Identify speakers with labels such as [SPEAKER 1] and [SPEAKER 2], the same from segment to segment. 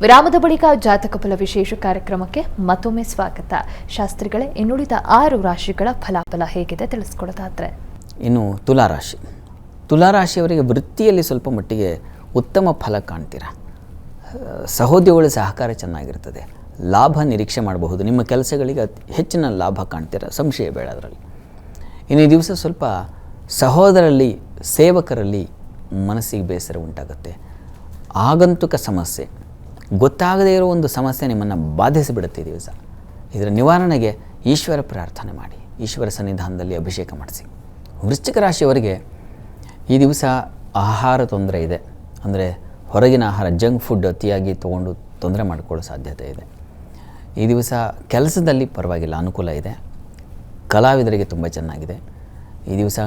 [SPEAKER 1] ವಿರಾಮದ ಬಳಿಕ ಜಾತಕ ಫಲ ವಿಶೇಷ ಕಾರ್ಯಕ್ರಮಕ್ಕೆ ಮತ್ತೊಮ್ಮೆ ಸ್ವಾಗತ. ಶಾಸ್ತ್ರಿಗಳೇ, ಇನ್ನುಳಿದ 6 ರಾಶಿಗಳ ಫಲಾಫಲ ಹೇಗಿದೆ ತಿಳಿಸ್ಕೊಡೋದಾದ್ರೆ?
[SPEAKER 2] ಇನ್ನು ತುಲಾರಾಶಿಯವರಿಗೆ ವೃತ್ತಿಯಲ್ಲಿ ಸ್ವಲ್ಪ ಮಟ್ಟಿಗೆ ಉತ್ತಮ ಫಲ ಕಾಣ್ತೀರಾ. ಸಹೋದ್ಯೋಗಿಗಳ ಸಹಕಾರ ಚೆನ್ನಾಗಿರ್ತದೆ. ಲಾಭ ನಿರೀಕ್ಷೆ ಮಾಡಬಹುದು. ನಿಮ್ಮ ಕೆಲಸಗಳಿಗೆ ಹೆಚ್ಚಿನ ಲಾಭ ಕಾಣ್ತೀರಾ, ಸಂಶಯ ಬೇಡ ಅದರಲ್ಲಿ. ಇನ್ನು ಈ ದಿವಸ ಸ್ವಲ್ಪ ಸಹೋದರಲ್ಲಿ ಸೇವಕರಲ್ಲಿ ಮನಸ್ಸಿಗೆ ಬೇಸರ ಉಂಟಾಗುತ್ತೆ. ಆಗಂತುಕ ಸಮಸ್ಯೆ, ಗೊತ್ತಾಗದೇ ಇರೋ ಒಂದು ಸಮಸ್ಯೆ ನಿಮ್ಮನ್ನು ಬಾಧಿಸಿಬಿಡುತ್ತೆ ಈ ದಿವಸ. ಇದರ ನಿವಾರಣೆಗೆ ಈಶ್ವರ ಪ್ರಾರ್ಥನೆ ಮಾಡಿ, ಈಶ್ವರ ಸನ್ನಿಧಾನದಲ್ಲಿ ಅಭಿಷೇಕ ಮಾಡಿಸಿ. ವೃಶ್ಚಿಕ ರಾಶಿಯವರಿಗೆ ಈ ದಿವಸ ಆಹಾರ ತೊಂದರೆ ಇದೆ. ಅಂದರೆ ಹೊರಗಿನ ಆಹಾರ, ಜಂಕ್ ಫುಡ್ ಅತಿಯಾಗಿ ತೊಗೊಂಡು ತೊಂದರೆ ಮಾಡಿಕೊಳ್ಳೋ ಸಾಧ್ಯತೆ ಇದೆ. ಈ ದಿವಸ ಕೆಲಸದಲ್ಲಿ ಪರವಾಗಿಲ್ಲ, ಅನುಕೂಲ ಇದೆ. ಕಲಾವಿದರಿಗೆ ತುಂಬ ಚೆನ್ನಾಗಿದೆ. ಈ ದಿವಸ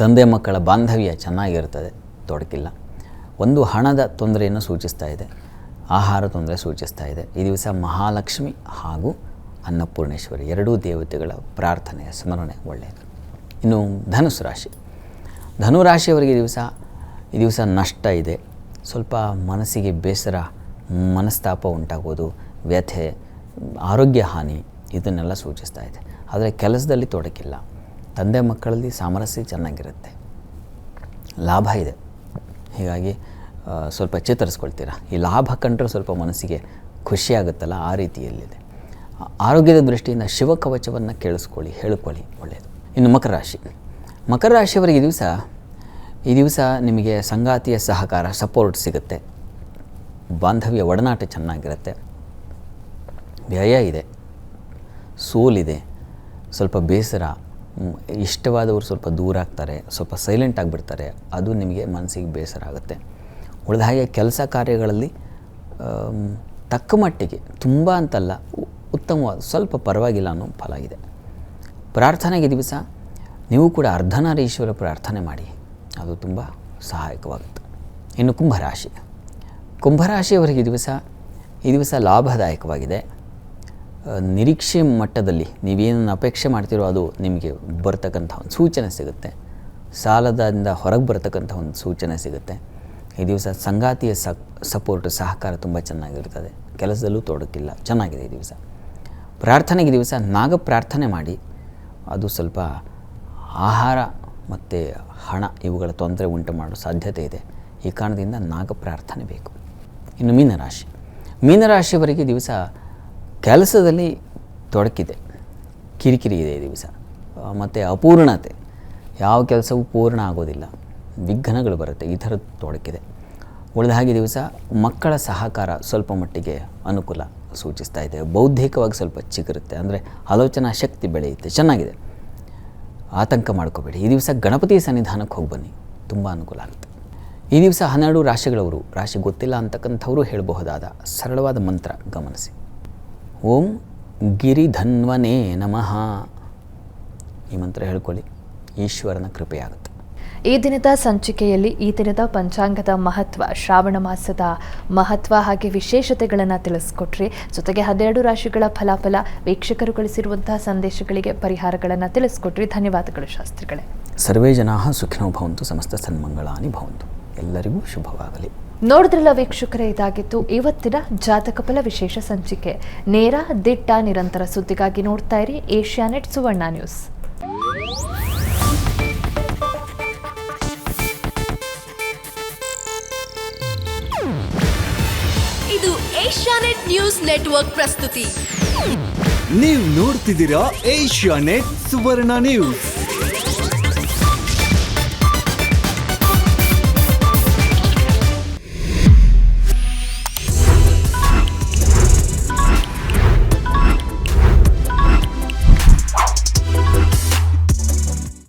[SPEAKER 2] ತಂದೆ ಮಕ್ಕಳ ಬಾಂಧವ್ಯ ಚೆನ್ನಾಗಿರ್ತದೆ, ತೊಡಕಿಲ್ಲ. ಒಂದು ಹಣದ ತೊಂದರೆಯನ್ನು ಸೂಚಿಸ್ತಾ ಇದೆ, ಆಹಾರ ತೊಂದರೆ ಸೂಚಿಸ್ತಾ ಇದೆ. ಈ ದಿವಸ ಮಹಾಲಕ್ಷ್ಮಿ ಹಾಗೂ ಅನ್ನಪೂರ್ಣೇಶ್ವರಿ ಎರಡೂ ದೇವತೆಗಳ ಪ್ರಾರ್ಥನೆ ಸ್ಮರಣೆ ಒಳ್ಳೆಯದು. ಇನ್ನು ಧನುರಾಶಿಯವರಿಗೆ ಈ ದಿವಸ ನಷ್ಟ ಇದೆ. ಸ್ವಲ್ಪ ಮನಸ್ಸಿಗೆ ಬೇಸರ, ಮನಸ್ತಾಪ ಉಂಟಾಗೋದು, ವ್ಯಥೆ, ಆರೋಗ್ಯ ಹಾನಿ ಇದನ್ನೆಲ್ಲ ಸೂಚಿಸ್ತಾ ಇದೆ. ಆದರೆ ಕೆಲಸದಲ್ಲಿ ತೊಡಕಿಲ್ಲ. ತಂದೆ ಮಕ್ಕಳಲ್ಲಿ ಸಾಮರಸ್ಯ ಚೆನ್ನಾಗಿರುತ್ತೆ, ಲಾಭ ಇದೆ. ಹೀಗಾಗಿ ಸ್ವಲ್ಪ ಚೇತರಿಸ್ಕೊಳ್ತೀರಾ. ಈ ಲಾಭ ಕಂಡ್ರೆ ಸ್ವಲ್ಪ ಮನಸ್ಸಿಗೆ ಖುಷಿಯಾಗುತ್ತಲ್ಲ, ಆ ರೀತಿಯಲ್ಲಿದೆ. ಆರೋಗ್ಯದ ದೃಷ್ಟಿಯಿಂದ ಶಿವಕವಚವನ್ನು ಹೇಳ್ಕೊಳ್ಳಿ ಒಳ್ಳೆಯದು. ಇನ್ನು ಮಕರ ರಾಶಿಯವರಿಗೆ ಈ ದಿವಸ ನಿಮಗೆ ಸಂಗಾತಿಯ ಸಹಕಾರ, ಸಪೋರ್ಟ್ ಸಿಗುತ್ತೆ. ಬಾಂಧವ್ಯ ಒಡನಾಟ ಚೆನ್ನಾಗಿರುತ್ತೆ. ವ್ಯಯ ಇದೆ, ಸೋಲಿದೆ, ಸ್ವಲ್ಪ ಬೇಸರ, ಇಷ್ಟವಾದವರು ಸ್ವಲ್ಪ ದೂರ ಆಗ್ತಾರೆ, ಸ್ವಲ್ಪ ಸೈಲೆಂಟ್ ಆಗಿಬಿಡ್ತಾರೆ. ಅದು ನಿಮಗೆ ಮನಸ್ಸಿಗೆ ಬೇಸರ ಆಗುತ್ತೆ. ಉಳಿದ ಹಾಗೆ ಕೆಲಸ ಕಾರ್ಯಗಳಲ್ಲಿ ತಕ್ಕ ಮಟ್ಟಿಗೆ, ತುಂಬ ಅಂತಲ್ಲ, ಉತ್ತಮವಾದ ಸ್ವಲ್ಪ ಪರವಾಗಿಲ್ಲ ಅನ್ನೋ ಫಲ ಇದೆ. ಪ್ರಾರ್ಥನೆಗೆ ದಿವಸ ನೀವು ಕೂಡ ಅರ್ಧನಾರೀಶ್ವರ ಪ್ರಾರ್ಥನೆ ಮಾಡಿ, ಅದು ತುಂಬ ಸಹಾಯಕವಾಗುತ್ತೆ. ಇನ್ನು ಕುಂಭರಾಶಿಯವರಿಗೆ ಈ ದಿವಸ ಲಾಭದಾಯಕವಾಗಿದೆ. ನಿರೀಕ್ಷೆ ಮಟ್ಟದಲ್ಲಿ ನೀವೇನನ್ನು ಅಪೇಕ್ಷೆ ಮಾಡ್ತೀರೋ ಅದು ನಿಮಗೆ ಬರ್ತಕ್ಕಂಥ ಒಂದು ಸೂಚನೆ ಸಿಗುತ್ತೆ. ಸಾಲದಿಂದ ಹೊರಗೆ ಬರ್ತಕ್ಕಂಥ ಒಂದು ಸೂಚನೆ ಸಿಗುತ್ತೆ. ಈ ದಿವಸ ಸಂಗಾತಿಯ ಸಪೋರ್ಟ್, ಸಹಕಾರ ತುಂಬ ಚೆನ್ನಾಗಿರ್ತದೆ. ಕೆಲಸದಲ್ಲೂ ತೊಡಕಿಲ್ಲ, ಚೆನ್ನಾಗಿದೆ ಈ ದಿವಸ. ಪ್ರಾರ್ಥನೆಗೆ ದಿವಸ ನಾಗ ಪ್ರಾರ್ಥನೆ ಮಾಡಿ, ಅದು ಸ್ವಲ್ಪ ಆಹಾರ ಮತ್ತು ಹಣ ಇವುಗಳ ತೊಂದರೆ ಉಂಟು ಮಾಡೋ ಸಾಧ್ಯತೆ ಇದೆ. ಈ ಕಾರಣದಿಂದ ನಾಗ ಪ್ರಾರ್ಥನೆ ಬೇಕು. ಇನ್ನು ಮೀನರಾಶಿಯವರಿಗೆ ದಿವಸ ಕೆಲಸದಲ್ಲಿ ತೊಡಕಿದೆ, ಕಿರಿಕಿರಿ ಇದೆ ಈ ದಿವಸ. ಮತ್ತು ಅಪೂರ್ಣತೆ, ಯಾವ ಕೆಲಸವೂ ಪೂರ್ಣ ಆಗೋದಿಲ್ಲ, ವಿಘ್ನಗಳು ಬರುತ್ತೆ, ಈ ಥರದ್ದು ತೊಡಕಿದೆ. ಉಳಿದ ಹಾಗೆ ದಿವಸ ಮಕ್ಕಳ ಸಹಕಾರ ಸ್ವಲ್ಪ ಮಟ್ಟಿಗೆ ಅನುಕೂಲ ಸೂಚಿಸ್ತಾ ಇದೆ. ಬೌದ್ಧಿಕವಾಗಿ ಸ್ವಲ್ಪ ಚಿಗುರುತ್ತೆ, ಅಂದರೆ ಆಲೋಚನಾ ಶಕ್ತಿ ಬೆಳೆಯುತ್ತೆ, ಚೆನ್ನಾಗಿದೆ. ಆತಂಕ ಮಾಡ್ಕೋಬೇಡಿ. ಈ ದಿವಸ ಗಣಪತಿ ಸನ್ನಿಧಾನಕ್ಕೆ ಹೋಗಿ ಬನ್ನಿ, ತುಂಬ ಅನುಕೂಲ ಆಗುತ್ತೆ. ಈ ದಿವಸ 12 ರಾಶಿಗಳವರು, ರಾಶಿ ಗೊತ್ತಿಲ್ಲ ಅಂತಕ್ಕಂಥವರು ಹೇಳಬಹುದಾದ ಸರಳವಾದ ಮಂತ್ರ ಗಮನಿಸಿ. ಓಂ ಗಿರಿಧನ್ವನೇ ನಮಃ. ಈ ಮಂತ್ರ ಹೇಳ್ಕೊಳ್ಳಿ, ಈಶ್ವರನ ಕೃಪೆಯಾಗುತ್ತೆ.
[SPEAKER 1] ಈ ದಿನದ ಸಂಚಿಕೆಯಲ್ಲಿ ಈ ದಿನದ ಪಂಚಾಂಗದ ಮಹತ್ವ, ಶ್ರಾವಣ ಮಾಸದ ಮಹತ್ವ ಹಾಗೆ ವಿಶೇಷತೆಗಳನ್ನು ತಿಳಿಸ್ಕೊಟ್ರಿ. ಜೊತೆಗೆ 12 ರಾಶಿಗಳ ಫಲಾಫಲ, ವೀಕ್ಷಕರು ಕಳಿಸಿರುವಂತಹ ಸಂದೇಶಗಳಿಗೆ ಪರಿಹಾರಗಳನ್ನು ತಿಳಿಸ್ಕೊಟ್ರಿ. ಧನ್ಯವಾದಗಳು ಶಾಸ್ತ್ರಿಗಳೇ.
[SPEAKER 2] ಸರ್ವೇ ಜನಾಃ ಸುಖಿನೋ ಭವಂತು, ಸಮಸ್ತ ಸನ್ಮಂಗಳಾನಿ ಭವಂತು. ಎಲ್ಲರಿಗೂ ಶುಭವಾಗಲಿ.
[SPEAKER 1] ನೋಡಿದ್ರಲ್ಲ ವೀಕ್ಷಕರೇ, ಇದಾಗಿತ್ತು ಇವತ್ತಿನ ಜಾತಕ ಫಲ ವಿಶೇಷ ಸಂಚಿಕೆ. ನೇರ, ದಿಟ್ಟ, ನಿರಂತರ ಸುದ್ದಿಗಾಗಿ ನೋಡ್ತಾ ಇರಿ ಏಷ್ಯಾನೆಟ್ ಸುವರ್ಣ ನ್ಯೂಸ್.
[SPEAKER 3] ಇದು ಏಷ್ಯಾನೆಟ್ ನ್ಯೂಸ್ ನೆಟ್ವರ್ಕ್ ಪ್ರಸ್ತುತಿ.
[SPEAKER 4] ನೀವು ನೋಡ್ತಿದ್ದೀರಾ ಏಷ್ಯಾನೆಟ್ ಸುವರ್ಣ ನ್ಯೂಸ್.